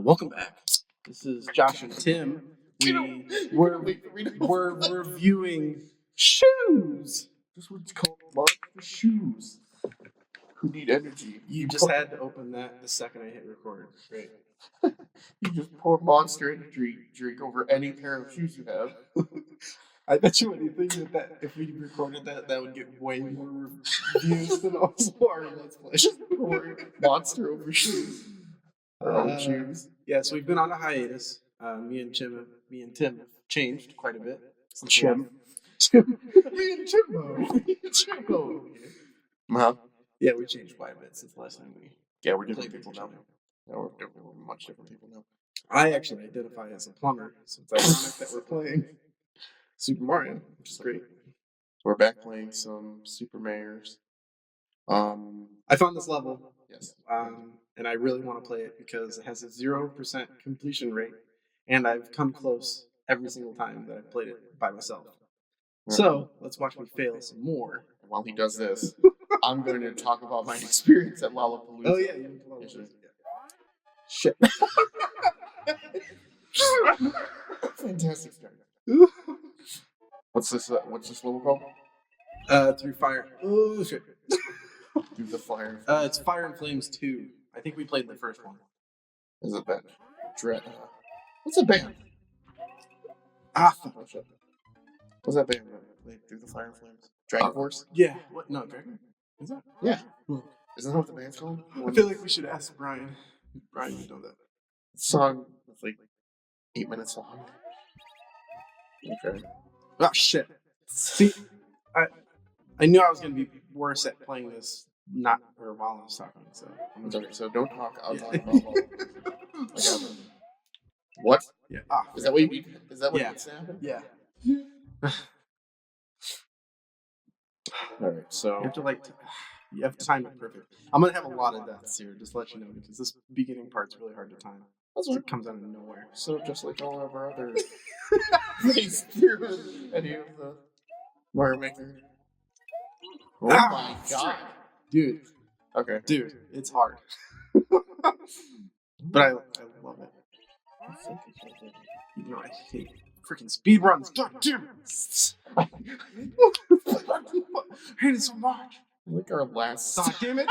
Welcome back. This is Josh and Tim. We're reviewing shoes. This is what's called Mark for shoes. Who need energy. You just had to open that the second I hit record. Great. You just pour Monster Energy drink over any pair of shoes you have. I bet you anything that if we recorded that would get way more views than also our Let's Play. Just pour Monster over shoes. Shoes. Yeah, so we've been on a hiatus. Me and Tim have changed quite a bit. Tim. Me and Chimbo. Uh-huh. Yeah, we changed quite a bit since the last time we. Yeah, we're different people now. Yeah, we're much different people now. I actually identify as a plumber, so it's ironic that we're playing Super Mario, which is great. We're back playing some Super Mayors. I found this level. Yes. And I really want to play it because it has a 0% completion rate, and I've come close every single time that I've played it by myself. So let's watch me fail some more. And while he does this, I'm going to talk about my experience at Lollapalooza. Oh yeah, you Lollapalooza. Shit. Fantastic start. What's this level called? Through Fire. Oh shit. Through the Fire. It's Fire and Flames 2. I think we played the first one. Is it band? What's a band? Oh shit. What's that band? Like Through the Fire and Flames? Dragon Force? Yeah. What? No, Dragon? Is that? Yeah. Isn't that what the band's called? I feel like we should ask Brian. Brian would know that. The song is like 8 minutes long. Okay. Oh shit. See, I knew I was gonna be worse at playing this while I was talking. So okay. So don't talk. I'll talk about it. What? Yeah. Is that what you need? Is that what needs to happen? Yeah. All right. So you have to time it perfect. I'm gonna have a lot of deaths here, just to let you know, because this beginning part's really hard to time. It comes out of nowhere. So just like all of our other plays through any of the Mario Maker. Oh my god. Dude. Okay. Dude, it's hard. But I love it. You know, I hate freaking speedruns. God damn it. I hate it so much. Like our last. God damn it.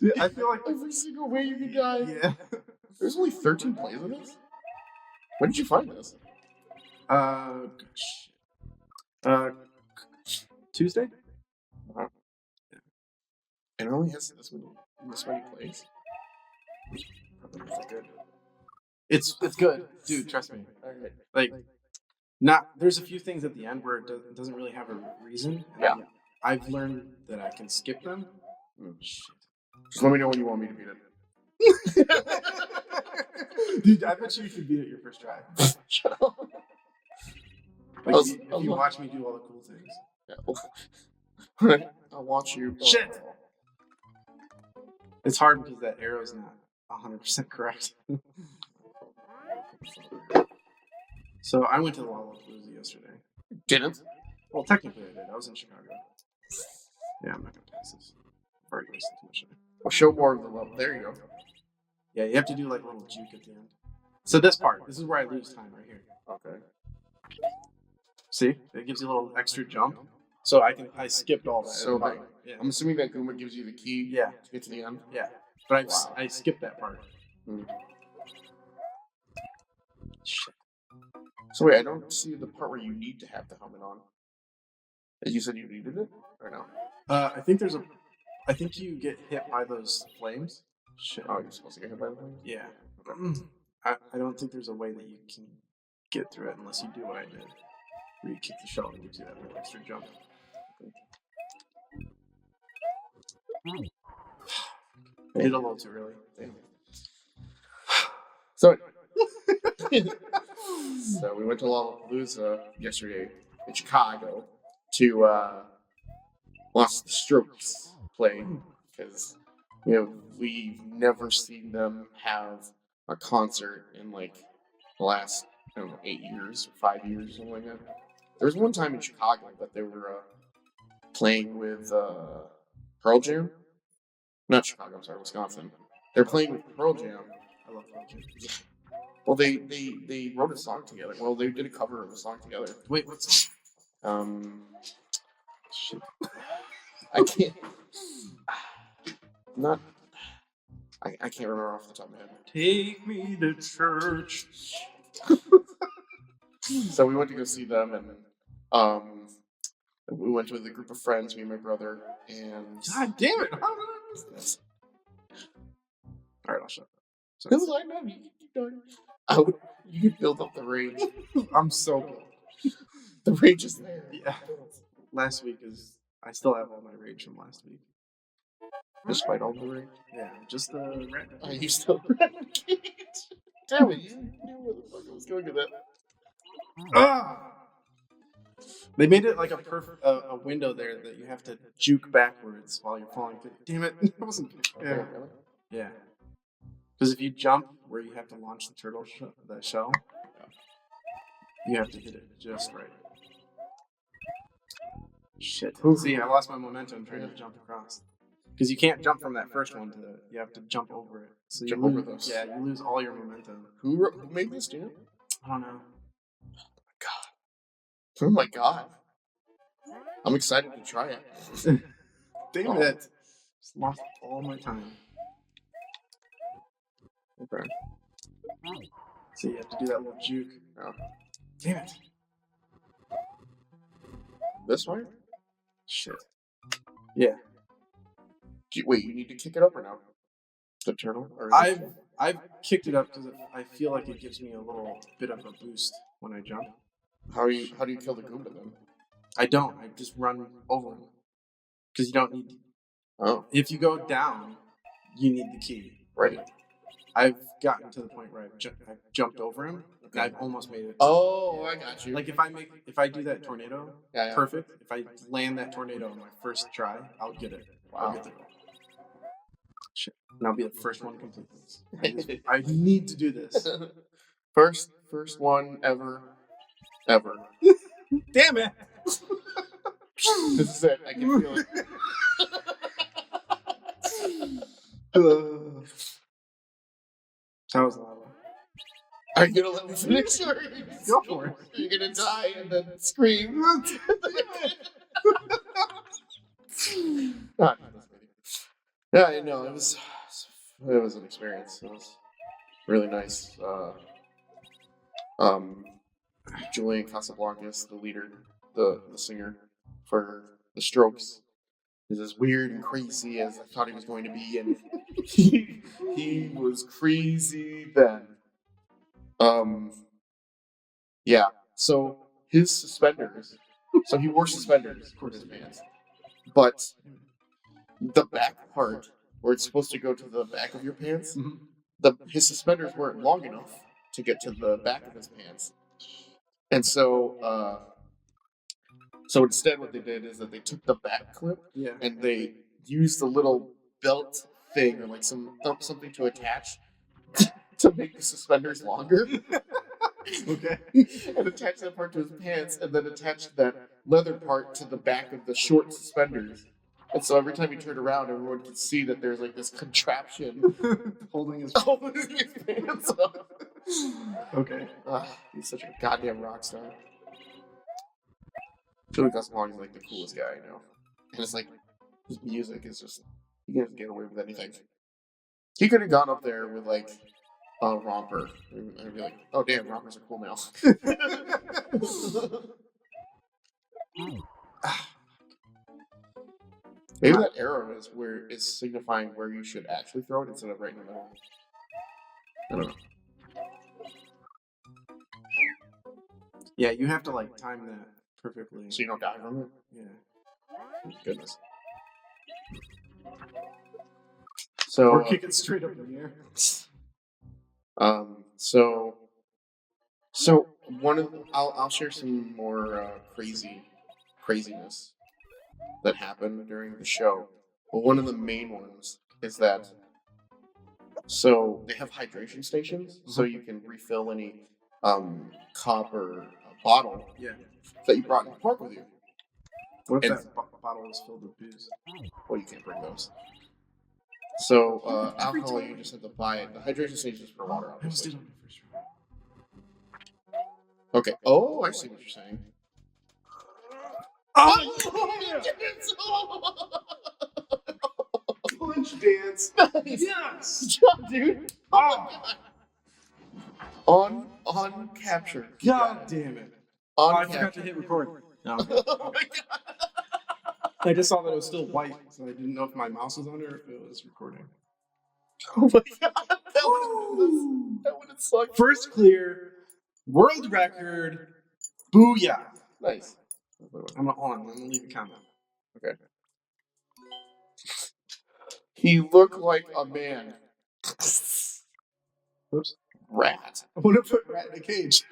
Dude, I feel like every single way you can die. Yeah. There's only 13 plays of this? When did you find this? Tuesday? Wow. Yeah. And it only has this many plays? Good. It's good. Dude, trust me. Okay. Like, there's a few things at the end where it doesn't really have a reason. Yeah. I've learned that I can skip them. Shit. Just let me know when you want me to beat it. Dude, I bet you could beat it your first try. Shut up. Like, if you watch me do all the cool things. Yeah. I'll watch you. Shit! It's hard because that arrow's not 100% correct. So I went to the Lollapalooza yesterday. Didn't? Well, technically I did. I was in Chicago. Yeah, I'm not going to pass this. I've already wasted too much time. I'll show more of the level. There you go. Yeah, you have to do like a little juke at the end. So this is where I lose time right here. Okay. See? It gives you a little extra jump. So I skipped all that. So yeah. I'm assuming that Goomba gives you the key to get to the end? Yeah. But I skipped that part. Shit. So wait, I don't see the part where you need to have the helmet on. You said you needed it? Or no? I think you get hit by those flames. Shit. Oh, you're supposed to get hit by the flames? Yeah. Okay. I don't think there's a way that you can get through it unless you do what I did. Where you kick the shell and gives you that little extra jump. I did a little too early. Damn. So we went to Lollapalooza yesterday in Chicago to watch the Strokes play because we've never seen them have a concert in like the last 8 years or 5 years or something like that. There was one time in Chicago that they were playing with Pearl Jam. Not Chicago, I'm sorry, Wisconsin. They're playing with Pearl Jam. I love Pearl Jam. Well, they wrote a song together. Well, they did a cover of a song together. Wait, what's Shit. I can't. Not. I can't remember off the top of my head. Take me to church. So we went to go see them, and we went with a group of friends, me and my brother, and God damn it! How did I miss this? All right, I'll shut up. So this is like, no, you can keep going. You can build up the rage. I'm so good. The rage is there. Yeah. Last week I still have all my rage from last week. Despite all the rage. Yeah, just the rat. I used to rat in the cage. Damn it! You knew where the fuck I was going with that. Ah! They made it like a window there that you have to juke backwards while you're falling. Damn it! That wasn't good. Okay, really? Yeah. Because if you jump where you have to launch the turtle the shell, you have to hit it just right. Shit. See, I lost my momentum trying to jump across. Because you can't jump from that first one you have to jump over it. So jump over those. Yeah, you lose all your momentum. Who made this, dude? I don't know. Oh my god. I'm excited to try it. Damn it. Just lost all my time. Okay. So you have to do that little juke. Oh. Damn it. This way? Shit. Yeah. Wait, you need to kick it up or no? The turtle? Or I've kicked it up because I feel like it gives me a little bit of a boost when I jump. How do you kill the Goomba then? I don't. I just run over him. Because you don't need. Oh. If you go down, you need the key. Right. I've gotten to the point where I've jumped over him. And I've almost made it. Oh, I got you. Like if I do that tornado, perfect. If I land that tornado on my first try, I'll get it. Wow. I'll get the goal. Shit. And I'll be the first one to complete this. I need to do this. First one ever. Damn it! This is it. I can feel it. That was a lot of fun. Are you gonna let me finish? Go for it. You're gonna die and then scream. Yeah, I know. It was an experience. It was really nice. Julian Casablancas, the leader, the singer for the Strokes, is as weird and crazy as I thought he was going to be, and he was crazy then. Yeah. So his suspenders. So he wore suspenders for his pants, but the back part where it's supposed to go to the back of your pants, his suspenders weren't long enough to get to the back of his pants, and so instead what they did is that they took the back clip and they used the little belt thing or like something to attach to make the suspenders longer. Okay. And attach that part to his pants and then attach that leather part to the back of the short suspenders. And so every time he turned around, everyone could see that there's like this contraption holding his pants up. Okay. He's such a goddamn rock star. Julian Casablancas is like the coolest guy I know. And it's like, his music is just, he can't get away with anything. He could have gone up there with like a romper. And I'd be like, oh damn, rompers are cool now. Maybe that arrow is signifying where you should actually throw it instead of right in the middle. I don't know. Yeah, you have to like time that perfectly. So you don't die from it? Yeah. Goodness. So or kick it straight up in the air. So one of I'll share some more craziness that happened during the show. But one of the main ones is that so they have hydration stations, so you can refill any cup or bottle Yeah. that you brought in the park with you. What if And- that bottle was filled with booze? Well, you can't bring those. So Every alcohol, time. you just have to buy it. The hydration stage is for water, I was obviously. still on the first round. Okay. Oh, I see what you're saying. Oh, yeah. Yes! Punch dance. Nice. Yes. Good job, dude. Oh, On capture. You got God it. damn it. On I forgot to capture. hit record. No. Oh my god. I just saw that it was still white, so I didn't know if my mouse was on or if it was recording. Oh my god. That would have sucked. First clear, world record, booyah. Nice. I'm gonna leave a comment. Okay. He looked like a man. Oops. Rat. I want to put rat in a cage.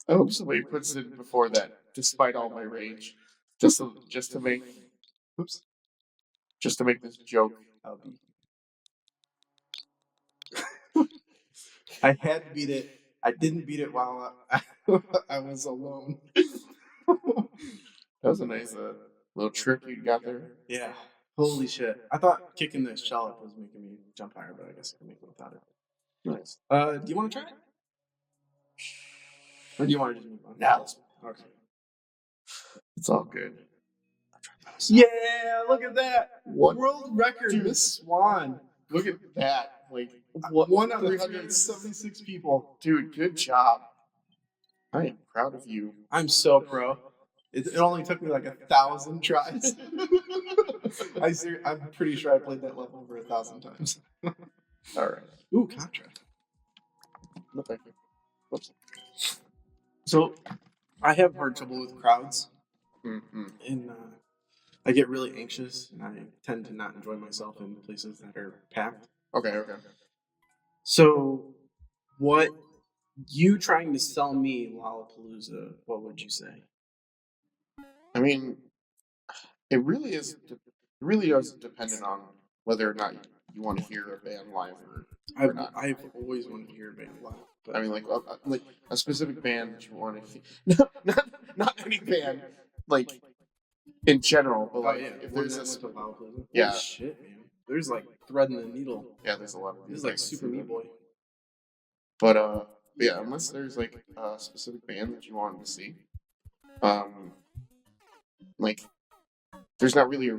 I hope somebody puts it before that, despite all my rage, just to make Oops. this joke. I'll be. I had to beat it. I didn't beat it while I was alone. That was a nice little trick you got there. Yeah. Holy shit. I thought kicking this shell up was making me jump higher, but I guess I can make it without it. Nice. Do you want to try it? Or do you want to just move on? Now Okay. it's all good. Yeah, look at that. What? World record, Dude. Miss Swan. Look at that. Like One out of 300 376 people. Dude, good job. I am proud of you. I'm so pro. It only took me like 1,000 tries. I'm pretty sure I played that level over 1,000 times. All right. Ooh, Contra. No, thank you. Whoops. So, I have hard trouble with crowds, Mm-hmm. and I get really anxious, and I tend to not enjoy myself in places that are packed. Okay. So, what you trying to sell me Lollapalooza? What would you say? I mean, it really is. It really is dependent on whether or not you want to hear a band live or not. I've always wanted to hear a band live. But I mean, like a specific band that you want to hear. Not any band, like in general, but like if there's a Lollapalooza. Yeah. Holy shit, man. There's like thread in the needle. yeah, there's a lot of This is like Super Meat Boy. But yeah, unless there's like a specific band that you want to see, like there's not really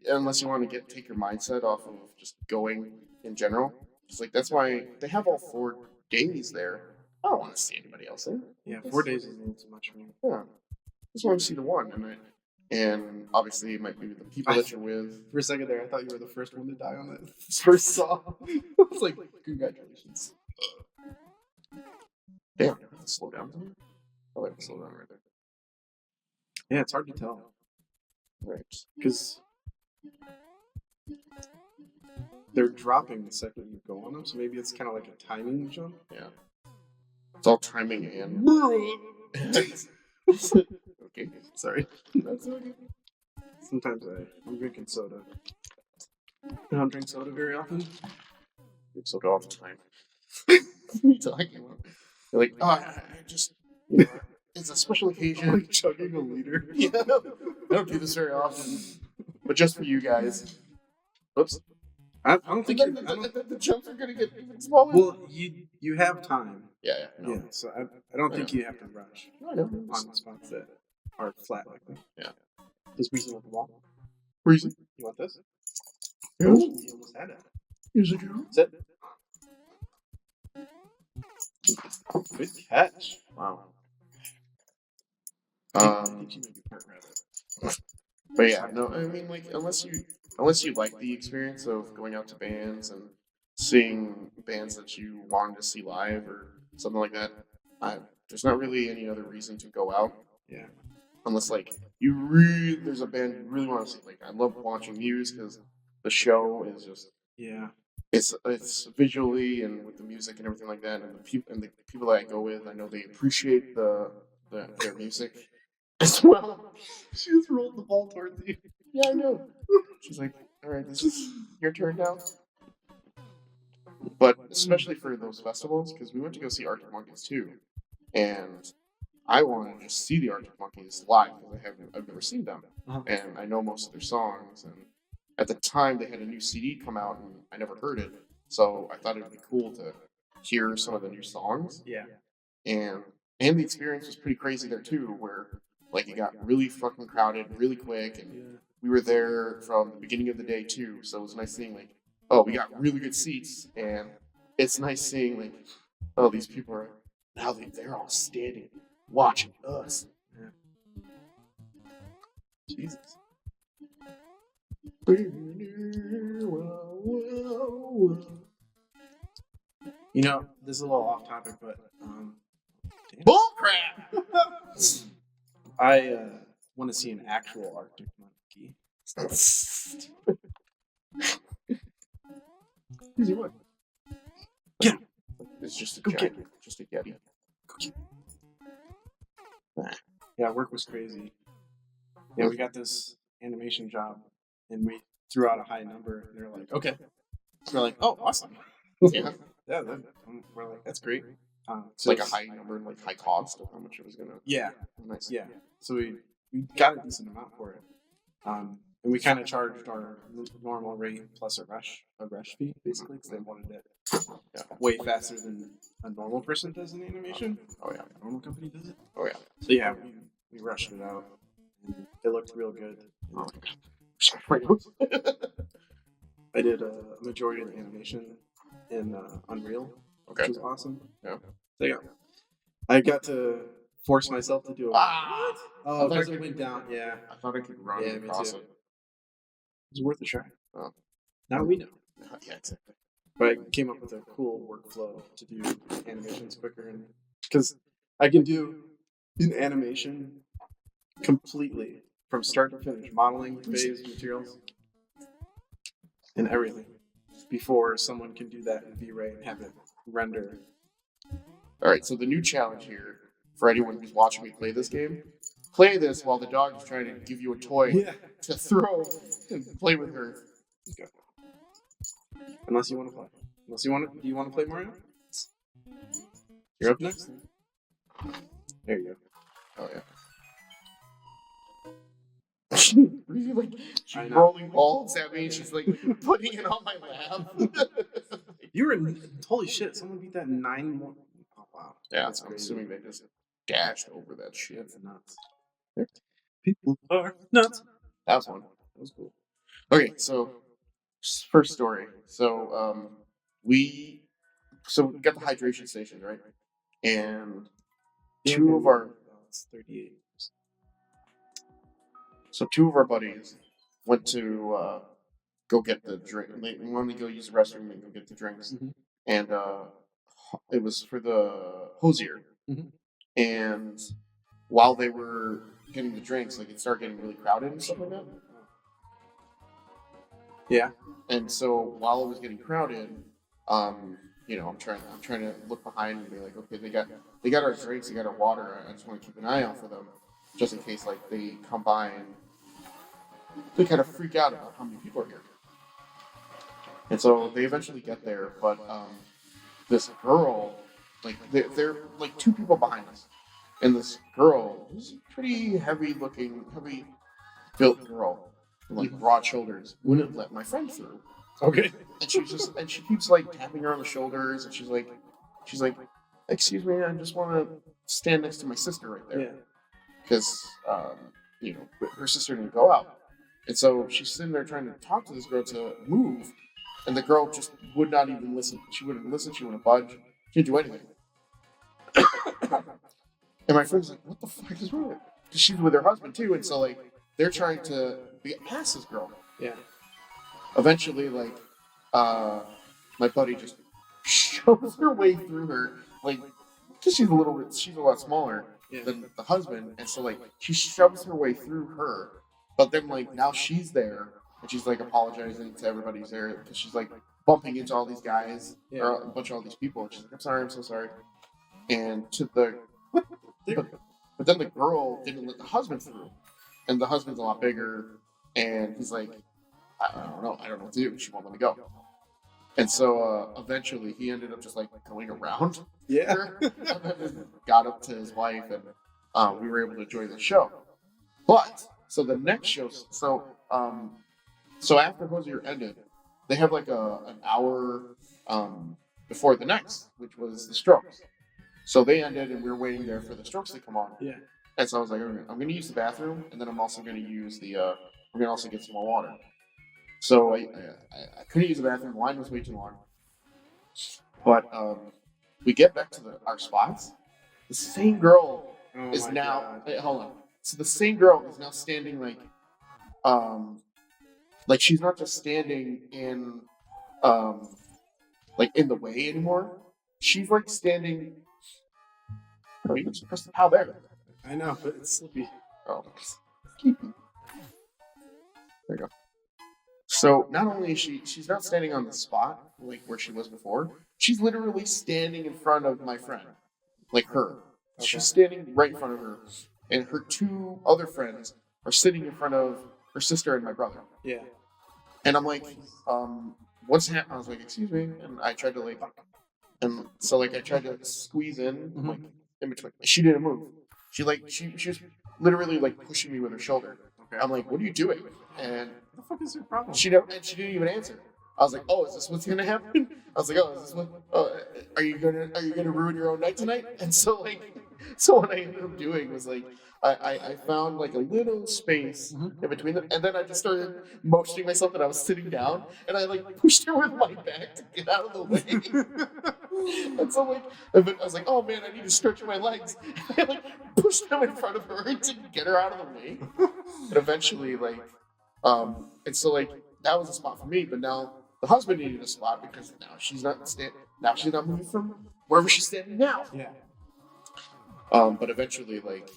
unless you want to take your mindset off of just going in general. It's like that's why they have all 4 days there. I don't want to see anybody else there. Yeah, 4 days is a little too much for me. Yeah, just want to see the one, and obviously it might be with the people that you're with. For a second there, I thought you were the first one to die on that first song. I was like, congratulations. Damn, I have to slow down. I like to slow down right there. Yeah, it's hard to tell. Right. Because they're dropping the second you go on them, so maybe it's kind of like a timing jump. Yeah. It's all timing and. Okay. Sorry. That's okay. Sometimes I'm drinking soda. I don't drink soda very often. Drink soda all the time. What are you talking about? You're like, oh, I just, it's a special occasion. Like chugging a liter. Yeah, I don't do this very often, but just for you guys. Oops. I don't think the jumps are gonna get even smaller. Well, you have time. Yeah. No. Yeah, so I don't think you have to rush I know. on spots that are flat like that. Yeah. This reason with the wall. Reason. You want this? Yeah. Oh, you almost had it. Here's a girl. Sit. Good catch. Wow. I think you made your part rabbit. But yeah, no, I mean, like, unless you like the experience of going out to bands and seeing bands that you wanted to see live or something like that, there's not really any other reason to go out. Yeah. Unless, like, there's a band you really want to see. Like, I love watching Muse because the show is just, Yeah. it's visually and with the music and everything like that, and the people that I go with, I know they appreciate their music as well. She just rolled the ball towards you. Yeah, I know. She's like, all right, this is your turn now. But especially for those festivals, because we went to go see Arctic Monkeys too, and I wanted to just see the Arctic Monkeys live because I've never seen them, and I know most of their songs. And at the time, they had a new CD come out, and I never heard it, so I thought it would be cool to hear some of the new songs. Yeah. And the experience was pretty crazy there too, where like it got really fucking crowded really quick, and we were there from the beginning of the day too, so it was nice seeing like, oh, we got really good seats, and it's nice seeing like, oh, these people are now they're all standing watching us. Jesus. You know, this is a little off topic, but bullcrap. I want to see an actual Arctic monkey. Easy one. Get him. It's just a Go giant, get him. just a yeti. Yeah, work was crazy. Yeah, we got this animation job, and we threw out a high number. And they're like, "Okay." We're like, "Oh, awesome." Yeah. Yeah, we're like, "That's great." So like a high number and like high cost of how much it was gonna. Yeah. Nice. Yeah. So we got a decent amount for it. And we kind of charged our normal rate plus a rush fee, basically, because they wanted it way faster than a normal person does in animation. Oh yeah. A normal company does it. Oh yeah. So yeah, we rushed it out. And it looked real good. Oh my god. I did a majority of the animation in Unreal, which was awesome. Yeah. So yeah, I got to force myself to do it. Oh, because it went down. Yeah. I thought I could run across it. It was worth a try. Oh. Now we know. Yeah, exactly. But I came up with a cool workflow to do animations quicker, and because I can do an animation completely from start to finish, modeling, phase, materials, and everything, before someone can do that in V-Ray and have it render. All right, so the new challenge here for anyone who's watching me play this game: play this while the dog is trying to give you a toy to throw and play with her. Unless you want to play. Do you want to play Mario? You're up next. There you go. Oh yeah. She's rolling balls at me, and she's like putting it on my lap. You were holy shit! Someone beat that in 9 more. Oh wow. Yeah, I'm assuming they just dashed over that shit. That's nuts. People are nuts. That was fun. That was cool. Okay, so first story. So we got the hydration station, right? And two of our it's 38. So two of our buddies went to go get the drink. They wanted to go use the restroom and go get the drinks. Mm-hmm. And it was for the hosier. Mm-hmm. And while they were getting the drinks, like it started getting really crowded and stuff like that. Yeah. And so while it was getting crowded, you know, I'm trying to look behind and be like, okay, they got our drinks, they got our water. I just want to keep an eye out for them, just in case like they come by and they kind of freak out about how many people are here. And so they eventually get there, but this girl, like they're like two people behind us, and this girl who's a pretty heavy built girl, with, like broad shoulders, wouldn't let my friend through. Okay. And she keeps like tapping her on the shoulders, and she's like, excuse me, I just want to stand next to my sister right there, because you know, her sister didn't go out. And so she's sitting there trying to talk to this girl to move, and the girl just would not even listen. She wouldn't listen. She wouldn't budge. She didn't do anything. And my friend's like, "What the fuck is wrong with her?" Because she's with her husband too, and so like they're trying to get past this girl. Yeah. Eventually, like, my buddy just shoves her way through her, like, because she's a lot smaller than the husband, and so like she shoves her way through her. But then, like, now she's there, and she's, like, apologizing to everybody who's there, because she's, like, bumping into all these guys, or a bunch of all these people, and she's like, I'm so sorry. And but then the girl didn't let the husband through, and the husband's a lot bigger, and he's like, I don't know what to do, she won't let me go. And so eventually he ended up just like going around Yeah. her and then just got up to his wife, and we were able to enjoy the show. But so the next show, so after Hosier ended, they have like an hour before the next, which was the Strokes. So they ended, and we were waiting there for the Strokes to come on. Yeah. And so I was like, okay, I'm going to use the bathroom, and then I'm also going to use the. I'm going to also get some more water. So I couldn't use the bathroom. The line was way too long. But we get back to our spots. The same girl is now. Hey, hold on. So the same girl is now standing like she's not just standing in like in the way anymore. She's like standing. Oh, you can just press the POW there. I know, but it's slippy. Oh, sleepy. There you go. So not only is she's not standing on the spot like where she was before, she's literally standing in front of my friend, like her. Okay. She's standing right in front of her, and her two other friends are sitting in front of her sister and my brother. Yeah. And I'm like, what's happening? I was like, excuse me, and I tried to like, and so like I tried to squeeze in like in between. She didn't move. She was literally like pushing me with her shoulder. Okay. I'm like, what are you doing? And what the fuck is your problem? she didn't even answer. I was like, oh, is this what's gonna happen? I was like, oh, is this what? Are you gonna ruin your own night tonight? And so what I ended up doing was like, I found like a little space in between them, and then I just started motioning myself that I was sitting down, and I like pushed her with my back to get out of the way. And so like, I was like, oh man, I need to stretch my legs. I like pushed them in front of her to get her out of the way. And eventually, like, and so like that was a spot for me, but now the husband needed a spot because now she's not moving from wherever she's standing now. Yeah. But eventually, like,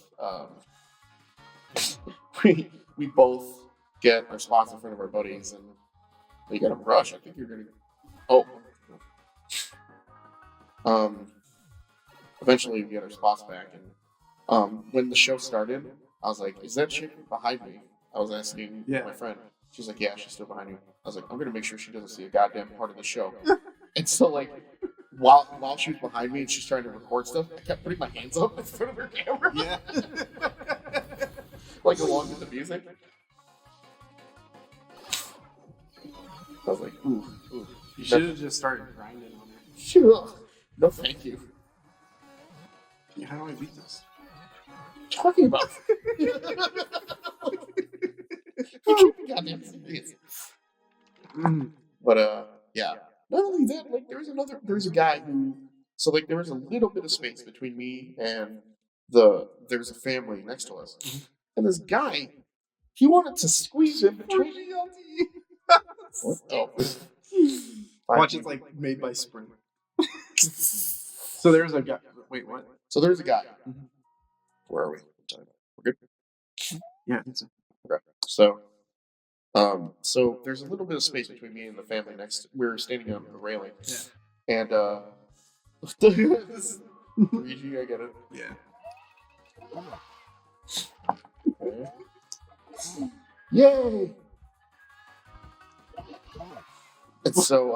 we both get our spots in front of our buddies, and we got a rush. I think you're gonna. Eventually we get our spots back, and when the show started, I was like, "Is that chick behind me?" I was asking my friend. She's like, "Yeah, she's still behind you." I was like, "I'm gonna make sure she doesn't see a goddamn part of the show." And so like, while she was behind me and she's trying to record stuff, I kept putting my hands up in front of her camera. Yeah. Like along with the music. I was like, ooh. You should have just started grinding on her. Sure. No, thank you. Yeah, how do I beat this? Talking about. You can't be goddamn serious. But yeah. Not only that, like there's a guy who, so like there was a little bit of space between me and there's a family next to us, and this guy, he wanted to squeeze in between. What? Oh. Watch, it's like made by Sprint. So there's a guy. Wait, what? So there's a guy. Where are we? We're good. Yeah, I think so. Okay. So there's a little bit of space between me and the family next. We're standing on the railing. Yeah. And this is 3G, I get it. Yeah. Okay. Yay! And so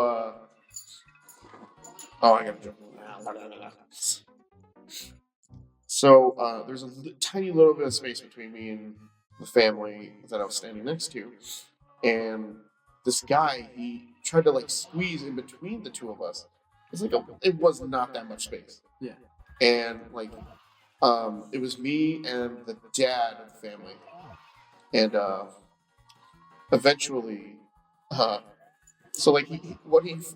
I gotta jump. So there's a tiny little bit of space between me and the family that I was standing next to, and this guy, he tried to like squeeze in between the two of us. It's like it was not that much space. Yeah. And like it was me and the dad of the family, and eventually so like what his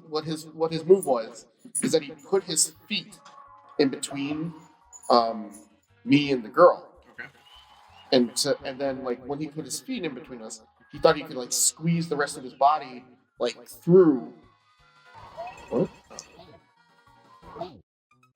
move was is that he put his feet in between me and the girl. Okay. And then like when he put his feet in between us, he thought he could like squeeze the rest of his body like through. What?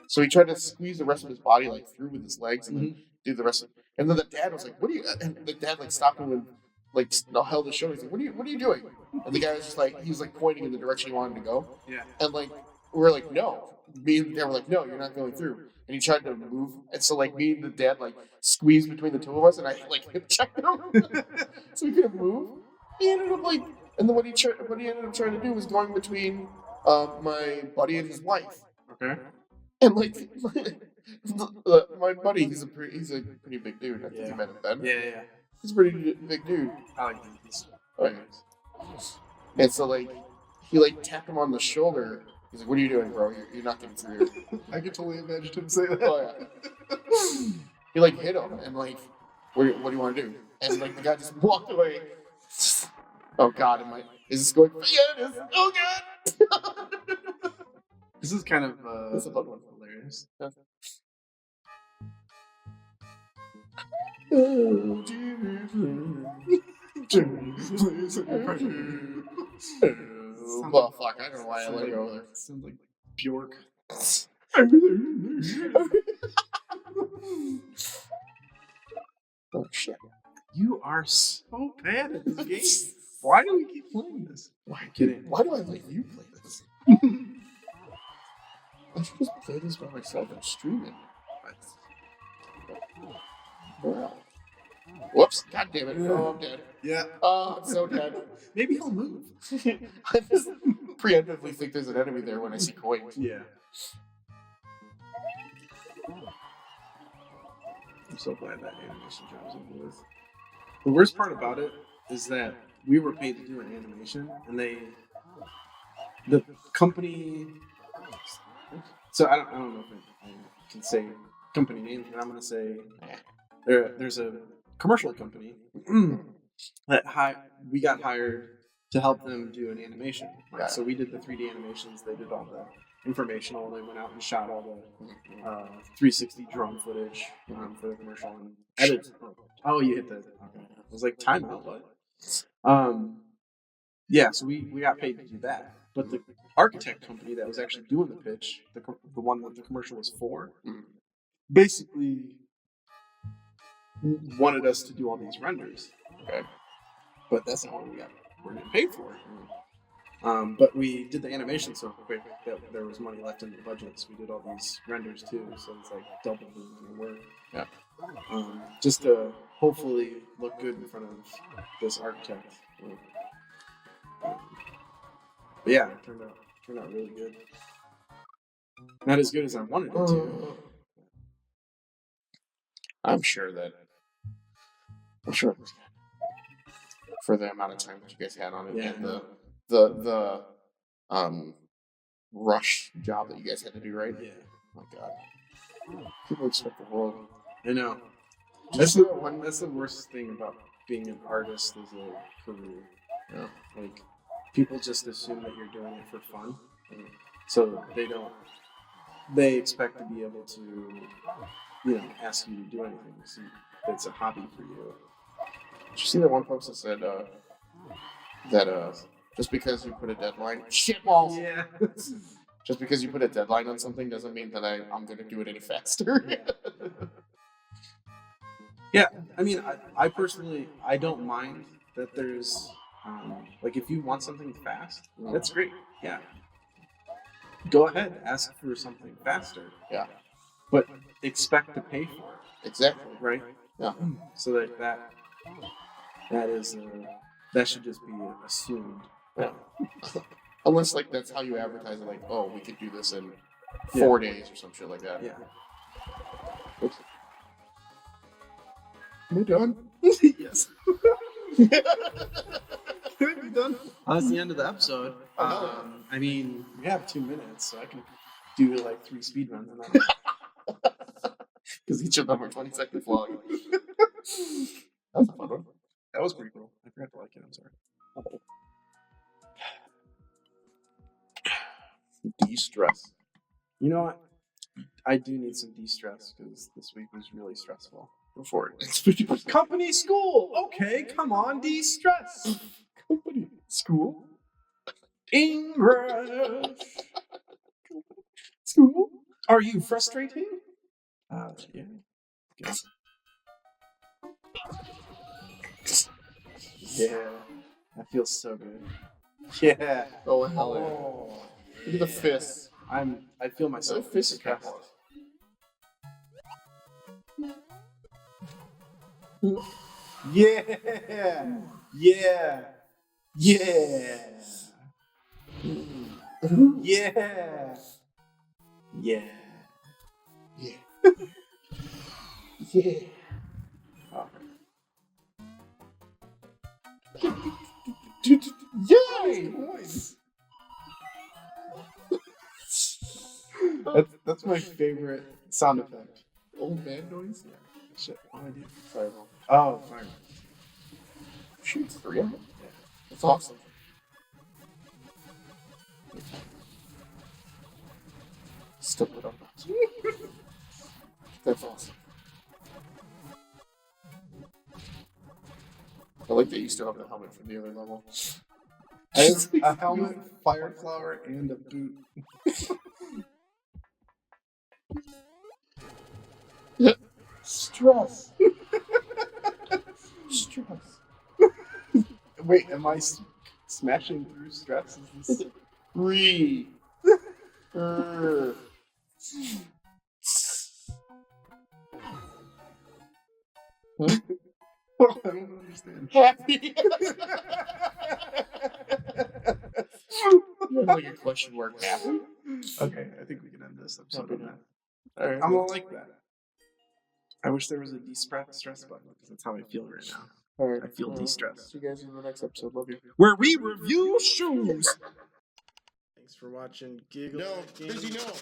So he tried to squeeze the rest of his body like through with his legs and then do the rest of. And then the dad was like, "What are you?" And the dad like stopped him and like held his shoulder. He's like, "What are you doing?" And the guy was just like, he was like pointing in the direction he wanted to go. Yeah. And like we were like, "No." Me and the dad were like, "No, you're not going through." And he tried to move, and so like me and the dad like squeezed between the two of us, and I like hip checked him, so he couldn't move. He ended up like, and then what he ended up trying to do was going between My buddy and his wife. Okay. And like my buddy, he's a pretty big dude. I think you met him then. Yeah. He's a pretty big dude. I like these. Right. And so like he like tapped him on the shoulder. He's like, "What are you doing, bro? You're not getting through here." I could totally imagine him say that. Oh yeah. He like hit him and like, what do you want to do? And like the guy just walked away. Oh God, is this going? Yeah, it is. Oh God. This is kind of That's a fun one. hilarious. Oh fuck! I don't know why I let it go there. Sounds like Bjork. Oh shit! You are so bad at this game. Why do we keep playing this? Why kidding? Why do I let you play this? I should just play this by myself and stream it. Wow. Whoops! God damn it! Oh, I'm dead. Yeah. Oh, I'm so dead. Maybe he'll move. I just preemptively think there's an enemy there when I see coins. Yeah. I'm so glad that animation job's over with. The worst part about it is that we were paid to do an animation, and the company. So I don't know if I can say company names, but I'm gonna say there's a commercial company that we got hired to help them do an animation. Right. So we did the 3D animations. They did all the informational. They went out and shot all the 360 drone footage for the commercial and edited. Oh, you hit the. Okay. It was like timeout. What? Yeah. So we got paid to do that, but the architect company that was actually doing the pitch, the one that the commercial was for, basically wanted us to do all these renders. Okay. But that's not what we're getting paid for. But we did the animation so quick that there was money left in the budget, so we did all these renders too. So it's like double the amount of work. Yeah. Just to hopefully look good in front of this architect. But yeah, it turned out really good. Not as good as I wanted it to. I'm sure it was good for the amount of time that you guys had on it and the rush job that you guys had to do, right? Yeah. Oh my God. People expect the world. I know. That's the worst thing about being an artist as a career. Yeah. Like, people just assume that you're doing it for fun. So they expect to be able to, ask you to do anything. So it's a hobby for you. Did you see that one post that said that just because you put a deadline, shitballs. Yeah. Just because you put a deadline on something doesn't mean that I'm going to do it any faster. Yeah, I mean, I personally, I don't mind that there's, like, if you want something fast, that's great. Yeah. Go ahead, ask for something faster. Yeah. But expect to pay for it. Exactly. Right? Yeah. So that should just be assumed. Yeah. Unless, like, that's how you advertise it, like, oh, we could do this in 4 days or some shit like that. Yeah. Oops. We're done? Yes. We're done. That's the end of the episode. I mean, we have 2 minutes, so I can do, like, 3 speed runs on that. Because each of them are 20 seconds long. That's a fun one. That was pretty cool. I forgot to like it. I'm sorry. De-stress. You know what? I do need some de-stress because this week was really stressful. Go for it. It's 50%. Company school. Okay, come on, de-stress. Company school. English. School. Are you frustrating? Yeah. Okay. Yeah. That feels so good. Yeah. Oh, hell yeah. Look at the fists. I feel myself. The fist is kind of Yeah. Yeah. Yeah. Yeah. Yeah. Yeah. Yeah. Oh. Yay! Noise. That's my favorite sound effect. Old man noise? Yeah. Shit. What do I do? Fireball. Oh, fire. Shoots 3 of them? Yeah. That's awesome. Still put up. That's awesome. I like that you still have the helmet from the other level. I have a helmet, fire flower, and a boot. Stress. Stress. Wait, am I smashing through stress? Is this? Re. I don't understand. Happy. You have like a question mark happy? Okay, I think we can end this episode Happy on now. that. Alright. I'm gonna like that. I wish there was a de-stress button because that's how I feel right now. Alright. I feel de-stressed. See you guys in the next episode. Love you. Where we review shoes. Thanks for watching Giggle. No, busy no.